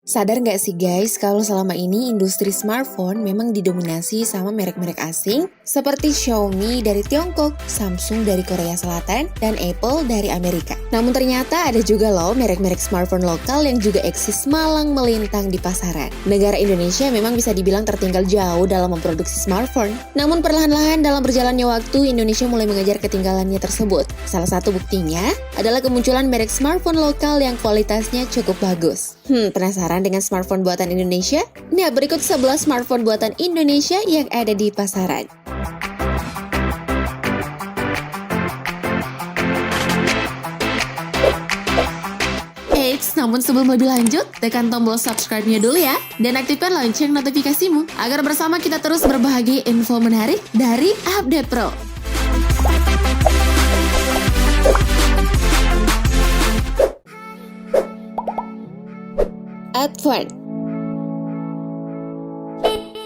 Sadar nggak sih guys, kalau selama ini industri smartphone memang didominasi sama merek-merek asing seperti Xiaomi dari Tiongkok, Samsung dari Korea Selatan, dan Apple dari Amerika. Namun ternyata ada juga loh merek-merek smartphone lokal yang juga eksis malang melintang di pasaran. Negara Indonesia memang bisa dibilang tertinggal jauh dalam memproduksi smartphone. Namun perlahan-lahan dalam berjalannya waktu, Indonesia mulai mengejar ketinggalannya tersebut. Salah satu buktinya adalah kemunculan merek smartphone lokal yang kualitasnya cukup bagus. Penasaran dengan smartphone buatan Indonesia? Nah, berikut 11 smartphone buatan Indonesia yang ada di pasaran. Namun sebelum lebih lanjut, tekan tombol subscribe-nya dulu ya, dan aktifkan lonceng notifikasimu, agar bersama kita terus berbagi info menarik dari Update Pro.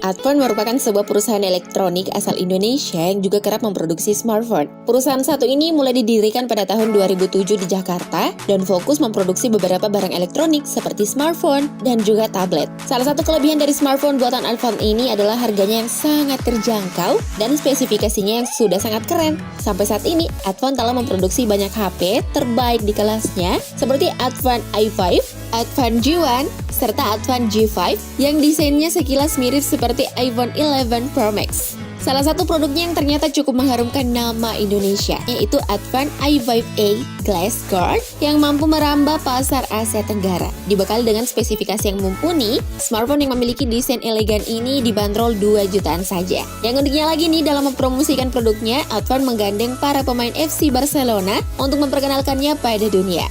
Advan merupakan sebuah perusahaan elektronik asal Indonesia yang juga kerap memproduksi smartphone. Perusahaan satu ini mulai didirikan pada tahun 2007 di Jakarta dan fokus memproduksi beberapa barang elektronik seperti smartphone dan juga tablet. Salah satu kelebihan dari smartphone buatan Advan ini adalah harganya yang sangat terjangkau dan spesifikasinya yang sudah sangat keren. Sampai saat ini, Advan telah memproduksi banyak HP terbaik di kelasnya seperti Advan i5, Advan G1, serta Advan G5 yang desainnya sekilas mirip seperti iPhone 11 Pro Max. Salah satu produknya yang ternyata cukup mengharumkan nama Indonesia, yaitu Advan i5A Glass Guard yang mampu merambah pasar Asia Tenggara. Dibekali dengan spesifikasi yang mumpuni, smartphone yang memiliki desain elegan ini dibanderol 2 jutaan saja. Yang uniknya lagi nih, dalam mempromosikan produknya, Advan menggandeng para pemain FC Barcelona untuk memperkenalkannya pada dunia.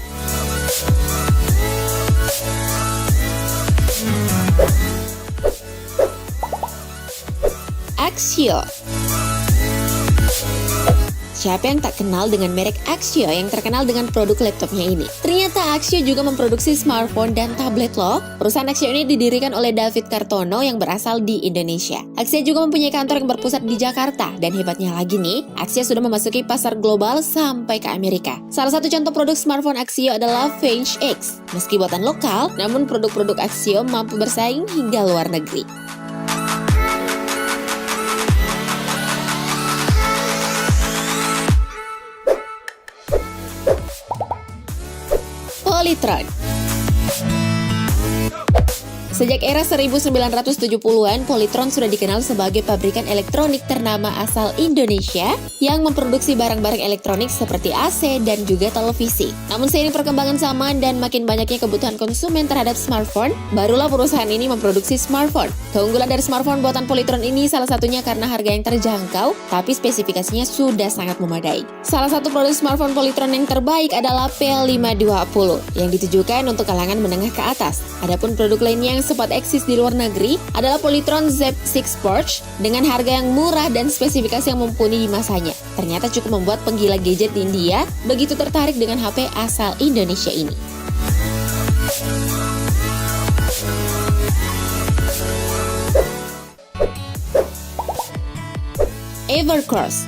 Axio. Siapa yang tak kenal dengan merek Axio yang terkenal dengan produk laptopnya ini? Ternyata Axio juga memproduksi smartphone dan tablet loh. Perusahaan Axio ini didirikan oleh David Kartono yang berasal di Indonesia. Axio juga mempunyai kantor yang berpusat di Jakarta. Dan hebatnya lagi nih, Axio sudah memasuki pasar global sampai ke Amerika. Salah satu contoh produk smartphone Axio adalah Vange X. Meski buatan lokal, namun produk-produk Axio mampu bersaing hingga luar negeri. Polytron. Sejak era 1970-an, Polytron sudah dikenal sebagai pabrikan elektronik ternama asal Indonesia yang memproduksi barang-barang elektronik seperti AC dan juga televisi. Namun seiring perkembangan zaman dan makin banyaknya kebutuhan konsumen terhadap smartphone, barulah perusahaan ini memproduksi smartphone. Keunggulan dari smartphone buatan Polytron ini salah satunya karena harga yang terjangkau, tapi spesifikasinya sudah sangat memadai. Salah satu produk smartphone Polytron yang terbaik adalah P520 yang ditujukan untuk kalangan menengah ke atas. Adapun produk lainnya yang sempat eksis di luar negeri adalah Polytron Z6 Porsche dengan harga yang murah dan spesifikasi yang mumpuni di masanya. Ternyata cukup membuat penggila gadget di India begitu tertarik dengan HP asal Indonesia ini. Evercross.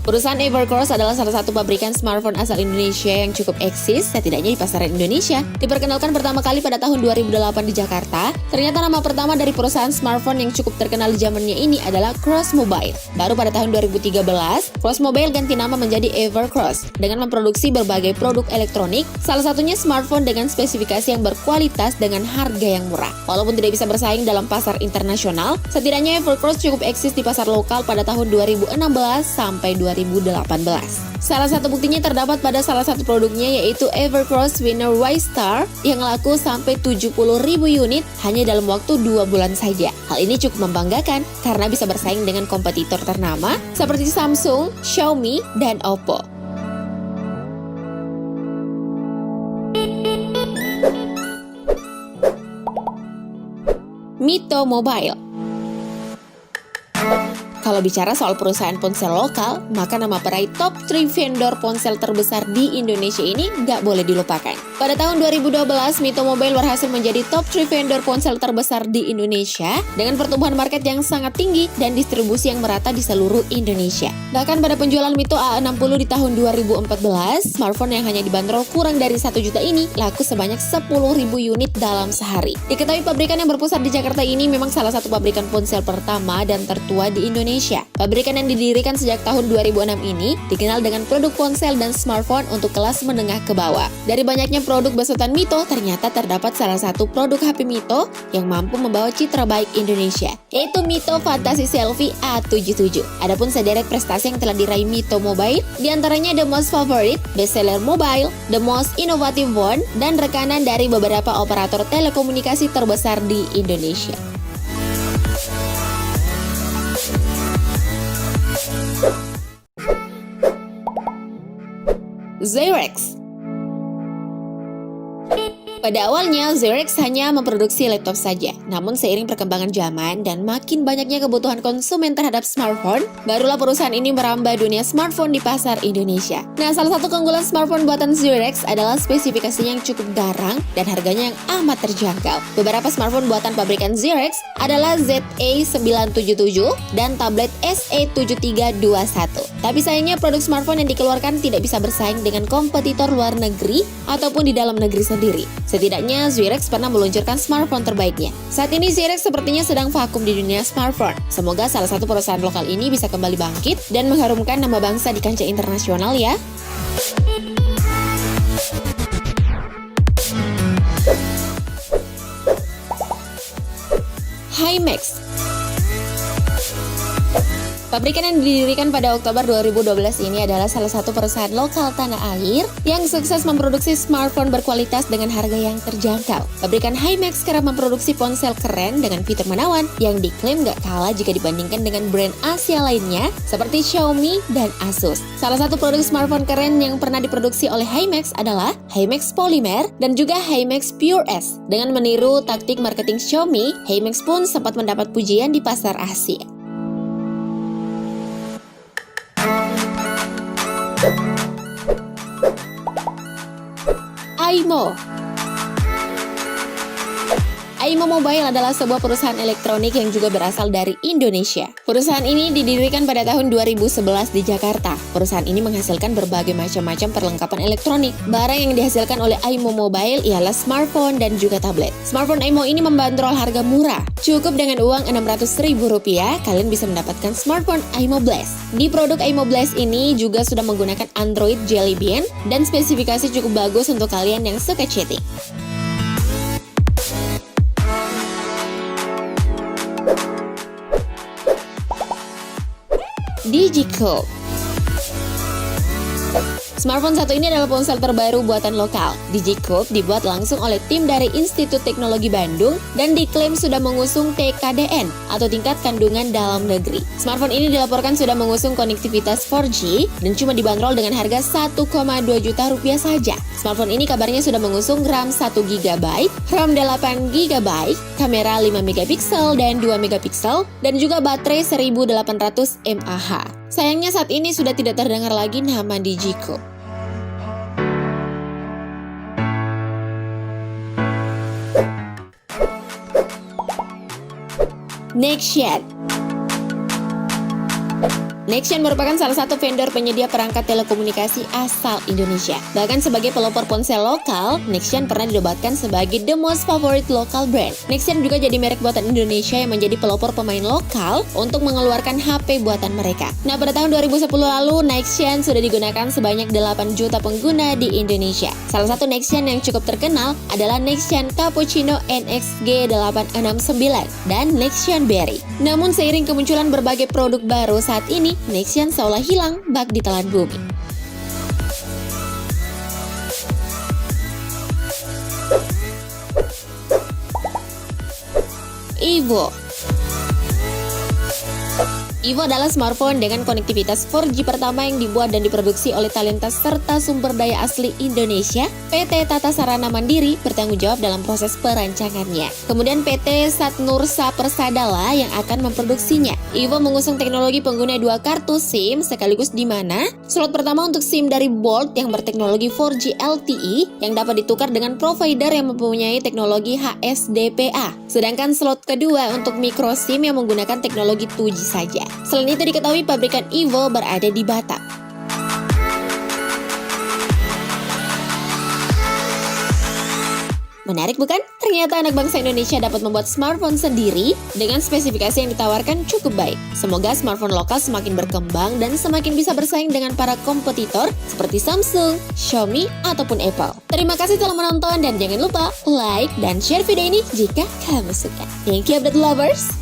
Perusahaan Evercross adalah salah satu pabrikan smartphone asal Indonesia yang cukup eksis, setidaknya di pasaran Indonesia. Diperkenalkan pertama kali pada tahun 2008 di Jakarta, ternyata nama pertama dari perusahaan smartphone yang cukup terkenal di zamannya ini adalah Cross Mobile. Baru pada tahun 2013, Cross Mobile ganti nama menjadi Evercross dengan memproduksi berbagai produk elektronik, salah satunya smartphone dengan spesifikasi yang berkualitas dengan harga yang murah. Walaupun tidak bisa bersaing dalam pasar internasional, setidaknya Evercross cukup eksis di pasar lokal pada tahun 2016 sampai 2018. Salah satu buktinya terdapat pada salah satu produknya, yaitu Evercross Winner Y Star yang laku sampai 70.000 unit hanya dalam waktu 2 bulan saja. Hal ini cukup membanggakan karena bisa bersaing dengan kompetitor ternama seperti Samsung, Xiaomi, dan Oppo. Mito Mobile. Kalau bicara soal perusahaan ponsel lokal, maka nama peraih top 3 vendor ponsel terbesar di Indonesia ini nggak boleh dilupakan. Pada tahun 2012, Mito Mobile berhasil menjadi top 3 vendor ponsel terbesar di Indonesia dengan pertumbuhan market yang sangat tinggi dan distribusi yang merata di seluruh Indonesia. Bahkan pada penjualan Mito A60 di tahun 2014, smartphone yang hanya dibanderol kurang dari 1 juta ini laku sebanyak 10.000 unit dalam sehari. Diketahui pabrikan yang berpusat di Jakarta ini memang salah satu pabrikan ponsel pertama dan tertua di Indonesia. Pabrikan yang didirikan sejak tahun 2006 ini dikenal dengan produk ponsel dan smartphone untuk kelas menengah ke bawah. Dari banyaknya produk besutan Mito, ternyata terdapat salah satu produk HP Mito yang mampu membawa citra baik Indonesia, yaitu Mito Fantasy Selfie A77. Adapun sederet prestasi yang telah diraih Mito Mobile, diantaranya The Most Favorite, Bestseller Mobile, The Most Innovative One, dan rekanan dari beberapa operator telekomunikasi terbesar di Indonesia. Xerox. Pada awalnya, Xerox hanya memproduksi laptop saja. Namun seiring perkembangan zaman dan makin banyaknya kebutuhan konsumen terhadap smartphone, barulah perusahaan ini merambah dunia smartphone di pasar Indonesia. Nah, salah satu keunggulan smartphone buatan Xerox adalah spesifikasinya yang cukup garang dan harganya yang amat terjangkau. Beberapa smartphone buatan pabrikan Xerox adalah ZA977 dan tablet SE7321. Tapi sayangnya produk smartphone yang dikeluarkan tidak bisa bersaing dengan kompetitor luar negeri ataupun di dalam negeri sendiri. Setidaknya Xerox pernah meluncurkan smartphone terbaiknya. Saat ini Xerox sepertinya sedang vakum di dunia smartphone. Semoga salah satu perusahaan lokal ini bisa kembali bangkit dan mengharumkan nama bangsa di kancah internasional ya. Himax. Pabrikan yang didirikan pada Oktober 2012 ini adalah salah satu perusahaan lokal tanah air yang sukses memproduksi smartphone berkualitas dengan harga yang terjangkau. Pabrikan Himax kerap memproduksi ponsel keren dengan fitur menawan yang diklaim gak kalah jika dibandingkan dengan brand Asia lainnya seperti Xiaomi dan Asus. Salah satu produk smartphone keren yang pernah diproduksi oleh Himax adalah Himax Polymer dan juga Himax Pure S. Dengan meniru taktik marketing Xiaomi, Himax pun sempat mendapat pujian di pasar Asia. Aimo. Aimo Mobile adalah sebuah perusahaan elektronik yang juga berasal dari Indonesia. Perusahaan ini didirikan pada tahun 2011 di Jakarta. Perusahaan ini menghasilkan berbagai macam perlengkapan elektronik. Barang yang dihasilkan oleh Aimo Mobile ialah smartphone dan juga tablet. Smartphone Aimo ini membandrol harga murah. Cukup dengan uang Rp600.000, kalian bisa mendapatkan smartphone Aimo Blast. Di produk Aimo Blast ini juga sudah menggunakan Android Jelly Bean dan spesifikasi cukup bagus untuk kalian yang suka chatting. Digicoop. Smartphone satu ini adalah ponsel terbaru buatan lokal. Digicoop dibuat langsung oleh tim dari Institut Teknologi Bandung dan diklaim sudah mengusung TKDN atau tingkat kandungan dalam negeri. Smartphone ini dilaporkan sudah mengusung konektivitas 4G dan cuma dibanderol dengan harga Rp1,2 juta saja. Smartphone ini kabarnya sudah mengusung RAM 1 GB, RAM 8 GB, kamera 5 MP dan 2 MP, dan juga baterai 1800 mAh. Sayangnya saat ini sudah tidak terdengar lagi nama Digicoop. Nexian. Nexian merupakan salah satu vendor penyedia perangkat telekomunikasi asal Indonesia. Bahkan sebagai pelopor ponsel lokal, Nexian pernah dinobatkan sebagai the most favorite local brand. Nexian juga jadi merek buatan Indonesia yang menjadi pelopor pemain lokal untuk mengeluarkan HP buatan mereka. Nah, pada tahun 2010 lalu, Nexian sudah digunakan sebanyak 8 juta pengguna di Indonesia. Salah satu Nexian yang cukup terkenal adalah Nexian Cappuccino NXG869 dan Nexian Berry. Namun seiring kemunculan berbagai produk baru saat ini, Nexian seolah hilang bak di telan bumi. Evo. EVO adalah smartphone dengan konektivitas 4G pertama yang dibuat dan diproduksi oleh talenta serta sumber daya asli Indonesia. PT Tata Sarana Mandiri bertanggung jawab dalam proses perancangannya. Kemudian PT Satnursa Persadala yang akan memproduksinya. EVO mengusung teknologi pengguna 2 kartu SIM sekaligus di mana slot pertama untuk SIM dari Bolt yang berteknologi 4G LTE yang dapat ditukar dengan provider yang mempunyai teknologi HSDPA. Sedangkan slot kedua untuk micro SIM yang menggunakan teknologi 2G saja. Selain itu diketahui pabrikan EVO berada di Batam. Menarik bukan? Ternyata anak bangsa Indonesia dapat membuat smartphone sendiri dengan spesifikasi yang ditawarkan cukup baik. Semoga smartphone lokal semakin berkembang dan semakin bisa bersaing dengan para kompetitor seperti Samsung, Xiaomi, ataupun Apple. Terima kasih telah menonton dan jangan lupa like dan share video ini jika kamu suka. Thank you update lovers!